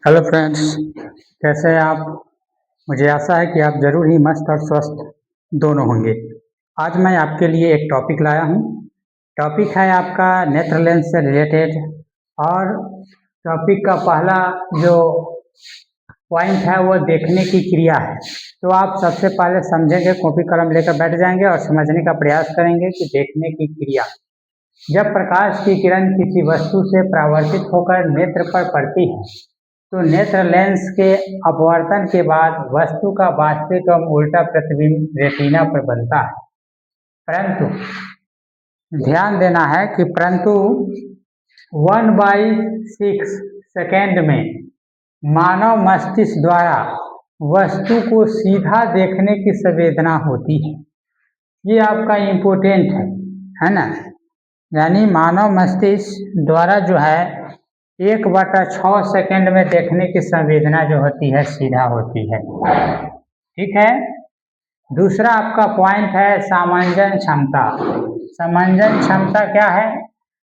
Hello friends, कैसे हैं आप? मुझे आशा है कि आप ज़रूर ही मस्त और स्वस्थ दोनों होंगे। आज मैं आपके लिए एक टॉपिक लाया हूँ। टॉपिक है आपका नेत्र लेंस से रिलेटेड। और टॉपिक का पहला जो पॉइंट है वो देखने की क्रिया है। तो आप सबसे पहले समझेंगे, कॉपी कलम लेकर बैठ जाएंगे और समझने का प्रयास करेंगे कि देखने की क्रिया। जब प्रकाश की किरण किसी वस्तु से परावर्तित होकर नेत्र पर पड़ती है तो नेत्र लेंस के अपवर्तन के बाद वस्तु का वास्तविक एवं उल्टा प्रतिबिंब रेटिना पर बनता है। परंतु ध्यान देना है कि 1/6 सेकेंड में मानव मस्तिष्क द्वारा वस्तु को सीधा देखने की संवेदना होती है। ये आपका इम्पोर्टेंट है ना। यानी मानव मस्तिष्क द्वारा जो है 1/6 सेकेंड में देखने की संवेदना जो होती है सीधा होती है। ठीक है। दूसरा आपका पॉइंट है सामंजन क्षमता। सामंजन क्षमता क्या है?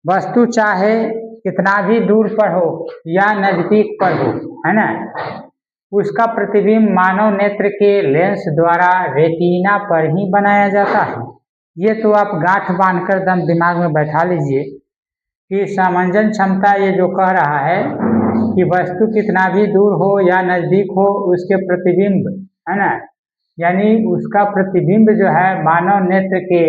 वस्तु चाहे कितना भी दूर पर हो या नजदीक पर हो, है ना, उसका प्रतिबिंब मानव नेत्र के लेंस द्वारा रेटिना पर ही बनाया जाता है। ये तो आप गांठ बांधकर दम दिमाग में बैठा लीजिए कि सामंजन क्षमता ये जो कह रहा है कि वस्तु कितना भी दूर हो या नजदीक हो उसके प्रतिबिंब, है ना, यानी उसका प्रतिबिंब जो है मानव नेत्र के,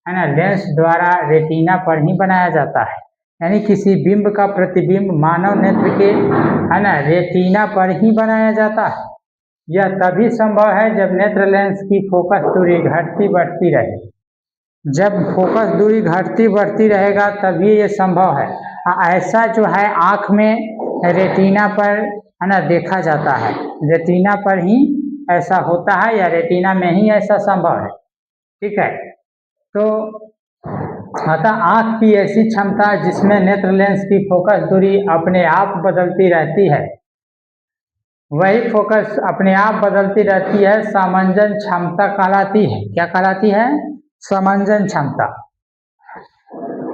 है ना, लेंस द्वारा रेटिना पर ही बनाया जाता है। यानी किसी बिंब का प्रतिबिंब मानव नेत्र के, है ना, रेटिना पर ही बनाया जाता है। यह तभी संभव है जब नेत्र लेंस की फोकस दूरी घटती बढ़ती रहे। जब फोकस दूरी घटती बढ़ती रहेगा तभी ये संभव है। ऐसा जो है आँख में रेटिना पर, है ना, देखा जाता है। रेटिना पर ही ऐसा होता है या रेटिना में ही ऐसा संभव है। ठीक है। तो अतः आँख की ऐसी क्षमता जिसमें नेत्र लेंस की फोकस दूरी अपने आप बदलती रहती है, वही फोकस अपने आप बदलती रहती है, सामंजन क्षमता कहलाती है। क्या कहलाती है? सामंजन क्षमता।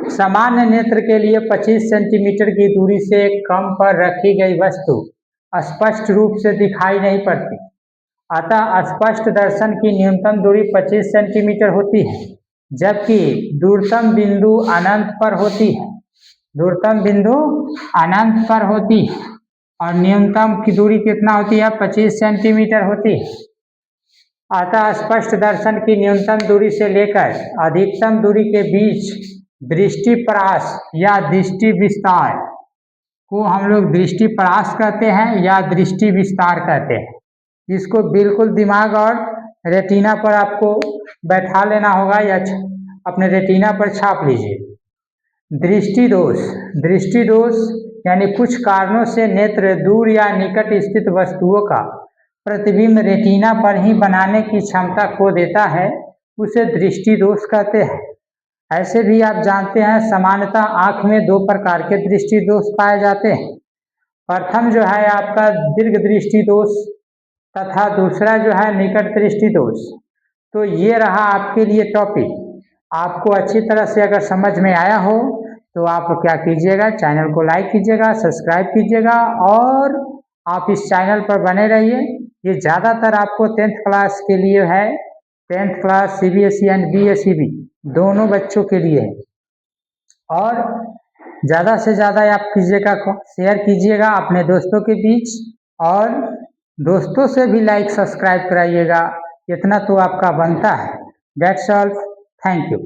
सामान्य नेत्र के लिए 25 सेंटीमीटर की दूरी से कम पर रखी गई वस्तु स्पष्ट रूप से दिखाई नहीं पड़ती। अतः स्पष्ट दर्शन की न्यूनतम दूरी 25 सेंटीमीटर होती है, जबकि दूरतम बिंदु अनंत पर होती है। दूरतम बिंदु अनंत पर होती है और न्यूनतम की दूरी कितना होती है? 25 सेंटीमीटर होती है। अतः स्पष्ट दर्शन की न्यूनतम दूरी से लेकर अधिकतम दूरी के बीच दृष्टिपरास या दृष्टि विस्तार को हम लोग दृष्टिपरास कहते हैं या दृष्टि विस्तार कहते हैं। इसको बिल्कुल दिमाग और रेटिना पर आपको बैठा लेना होगा या अपने रेटिना पर छाप लीजिए। दृष्टि दोष। दृष्टि दोष यानी कुछ कारणों से नेत्र दूर या निकट स्थित वस्तुओं का प्रतिबिंब रेटिना पर ही बनाने की क्षमता खो देता है, उसे दृष्टि दोष कहते हैं। ऐसे भी आप जानते हैं सामान्यतः आँख में 2 प्रकार के दृष्टि दोष पाए जाते हैं। प्रथम जो है आपका दीर्घ दृष्टि दोष तथा दूसरा जो है निकट दृष्टि दोष। तो ये रहा आपके लिए टॉपिक। आपको अच्छी तरह से अगर समझ में आया हो तो आप क्या कीजिएगा, चैनल को लाइक कीजिएगा, सब्सक्राइब कीजिएगा और आप इस चैनल पर बने रहिए। ये ज़्यादातर आपको 10th क्लास के लिए है। 10th class CBSE and BSEB दोनों बच्चों के लिए है। और ज़्यादा से ज़्यादा आप कीजिएगा, शेयर कीजिएगा अपने दोस्तों के बीच और दोस्तों से भी लाइक सब्सक्राइब कराइएगा। इतना तो आपका बनता है। That's all. Thank you.